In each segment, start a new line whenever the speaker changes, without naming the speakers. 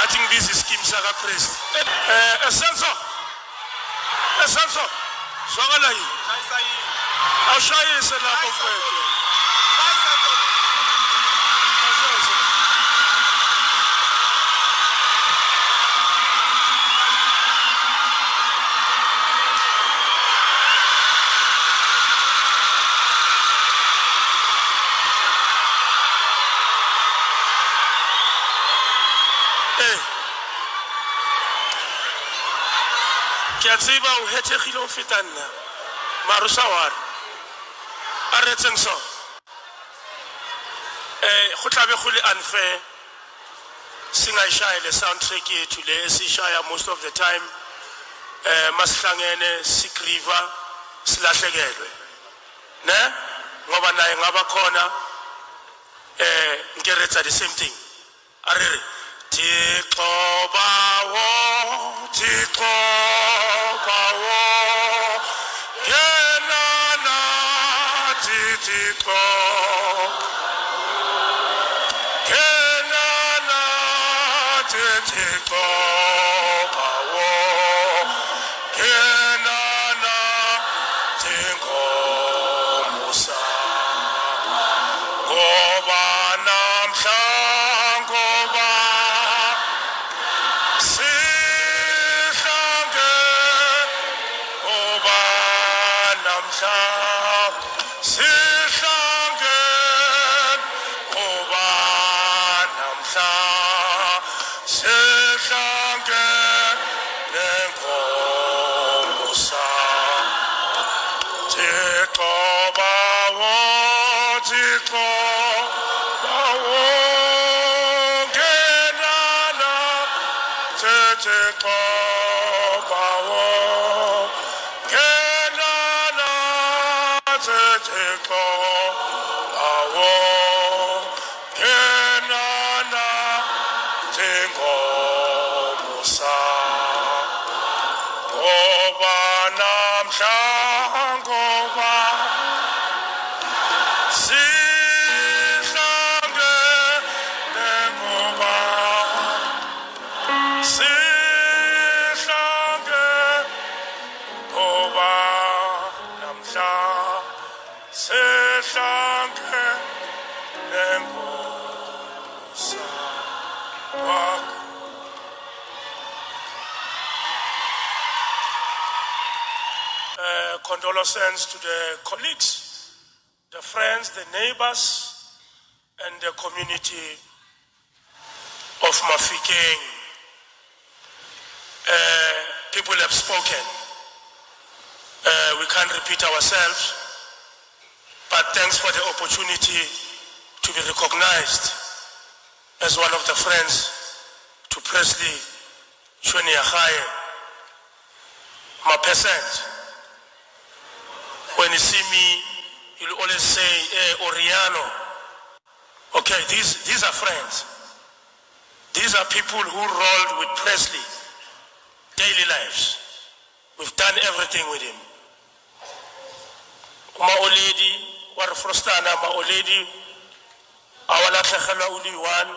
I think this is Kim Saka Christ. Essential. Swagalai. I'll show you a lot of work. Kiatsiba uhete khilo fitanna marusawar aretseng so go tlabe go le unfair singa ishaya le soundtrack yethu le esishaya most of the time masihlangene sigriva silahlekelwe ne ngoba naye ngaba khona ngeretsa the same thing arere Tixobawo Yenana Tixo Yenana Tixobawo Yenana Tingo Musa Goba Namsha Condolences to the colleagues, the friends, the neighbors, and the community of Mafikeng. People have spoken. We can't repeat ourselves, but thanks for the opportunity to be recognized as one of the friends to Presley Chweniachaye, my peasant. When you see me, you'll always say, hey, Oriano. Okay, these are friends. These are people who rolled with Presley, daily lives. We've done everything with him. Ma oledi, warfrostana, ma oledi, awalatlekhelwa uli one,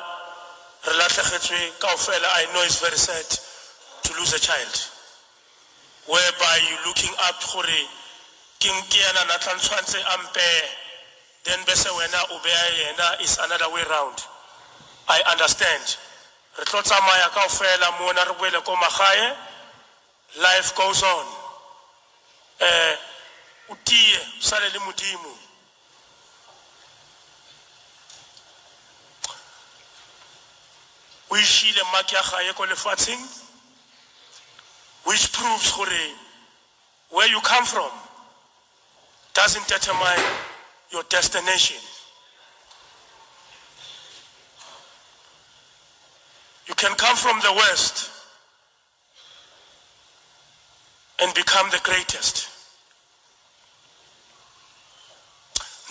relatlekhetwe kaofela. I know it's very sad to lose a child. Whereby you're looking up for a King Kiana Natlanchance Ampe, then Bese Wena Ubea Yena is another way round. I understand. Retotsamaya Kaufela Monarwele Komahaye, life goes on. Utie, Saleli Mudimu. We see the Makia Hayeko Lefating, which proves where you come from doesn't determine your destination. You can come from the West and become the greatest.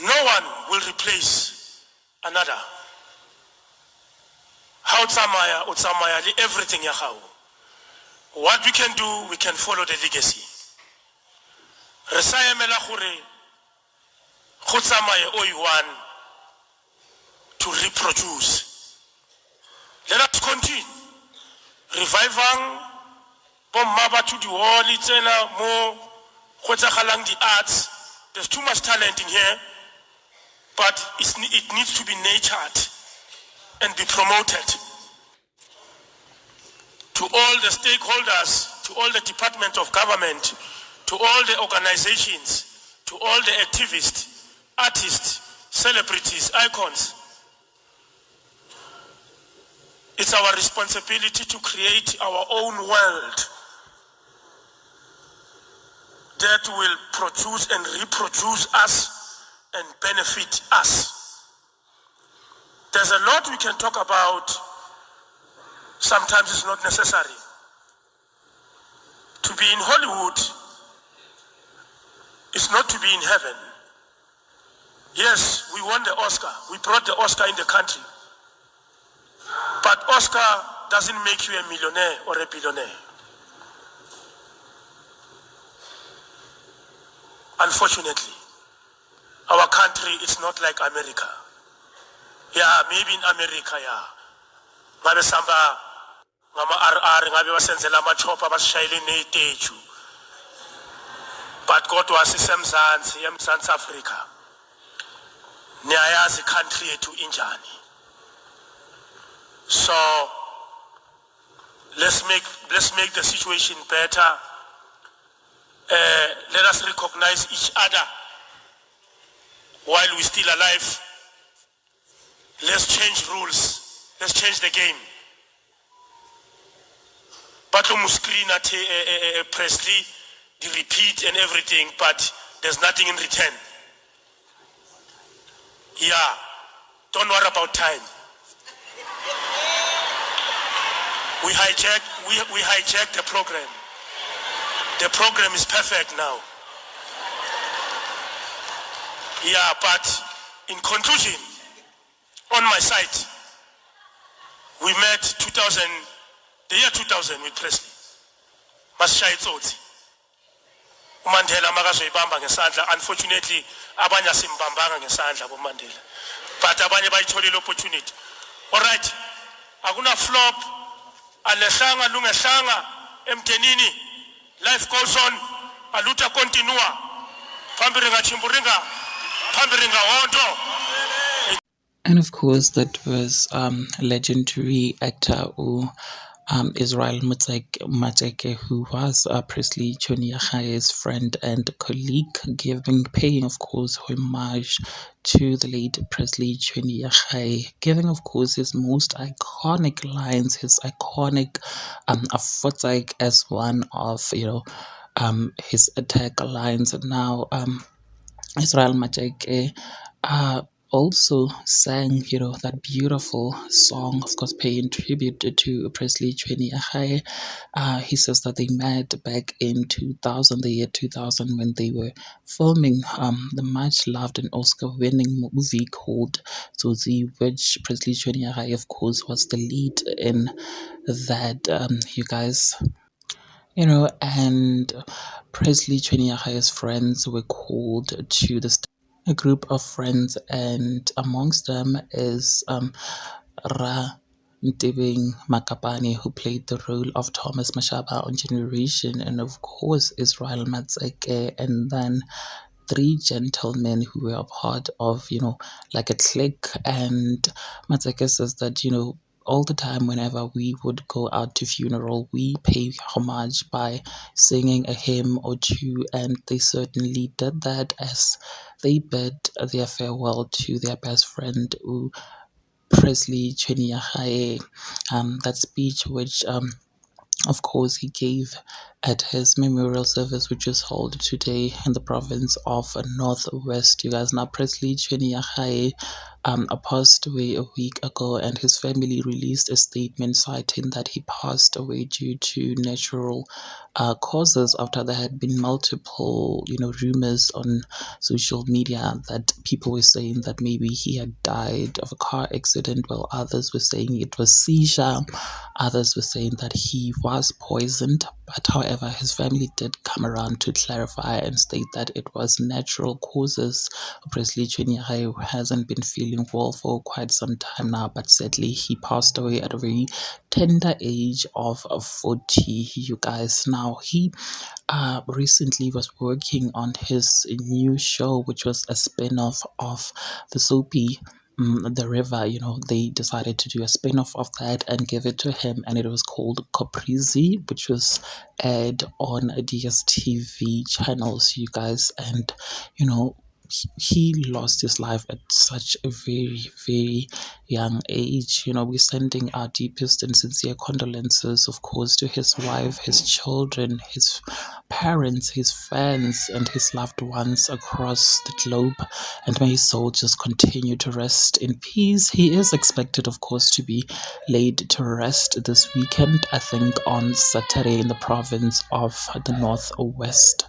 No one will replace another. How Utsamaya, everything Yahau. What we can do, we can follow the legacy. Resaya Melachure, Hutsamaye Oiwan, to reproduce. Let us continue revivang bomma ba to di hall tsena mo go tsagalang di arts. There's too much talent in here, but it needs to be nurtured and be promoted. To all the stakeholders, to all the departments of government, to all the organizations, to all the activists, artists, celebrities, icons, it's our responsibility to create our own world that will produce and reproduce us and benefit us. There's a lot we can talk about. Sometimes it's not necessary. To be in Hollywood is not to be in heaven. Yes, we won the Oscar. We brought the Oscar in the country. But Oscar doesn't make you a millionaire or a billionaire. Unfortunately, our country is not like America. Yeah, maybe in America, yeah. Ngabe samba ngama RR ngabe basenzela amachopa basishayile neiteju. But kodwa sisemzansi eMzansi Africa. Niyayazi country yethu injani. So let's make the situation better. Let us recognize each other while we're still alive. Let's change rules. Let's change the game. But screen at Presley, the repeat and everything, but there's nothing in return. Yeah, don't worry about time. We hijacked the program. The program is perfect now. Yeah, but in conclusion, on my side, we met the year 2000 with Presley. Masishaya itsotsi. uMandela makazoyibamba ngesandla. Unfortunately, abanye asimbambanga ngesandla boMandela. But abanye bayitholile opportunity. All right. Akuna flop. Alehlanga lungehlanga emdenini. Life goes on. Aluta continua. Pambiringa chimburinga. Pambiringa hondo.
And of course, that was legendary actor Israel Mateke, who was Presley Choniachaye's friend and colleague, paying, of course, homage to the late Presley Choniachaye, giving, of course, his most iconic lines, his iconic Afotsike as one of, his attack lines. Now, Israel Mateke also sang, that beautiful song, of course, paying tribute to Presley Choniachaye. He says that they met back in 2000, the year 2000, when they were filming the much-loved and Oscar-winning movie called Tsotsi, which Presley Choniachaye, of course, was the lead in that, you guys. And Presley Choniachaye's friends were called to the a group of friends, and amongst them is Ra Ntebeng Makapane, who played the role of Thomas Mashaba on Generation, and of course Israel Matseke, and then three gentlemen who were a part of, like a clique. And Matseke says that, all the time whenever we would go out to funeral, we pay homage by singing a hymn or two, and they certainly did that as they bid their farewell to their best friend, Presley Choniachaye. That speech, which of course he gave at his memorial service, which is held today in the province of Northwest. You guys, now Presley Choniachaye passed away a week ago, and his family released a statement citing that he passed away due to natural causes after there had been multiple, rumors on social media that people were saying that maybe he had died of a car accident, while others were saying it was seizure. Others were saying that he was poisoned, but however, his family did come around to clarify and state that it was natural causes. Presley Chweneyagae, who hasn't been feeling well for quite some time now, but sadly he passed away at a very tender age of 40, you guys. Now, he recently was working on his new show, which was a spin-off of the soapy The River. They decided to do a spin-off of that and give it to him, and it was called Caprizi, which was aired on DSTV channels, you guys. And you know he lost his life at such a very, very young age. We're sending our deepest and sincere condolences, of course, to his wife, his children, his parents, his fans, and his loved ones across the globe. And may his soul just continue to rest in peace. He is expected, of course, to be laid to rest this weekend, I think on Saturday, in the province of the Northwest.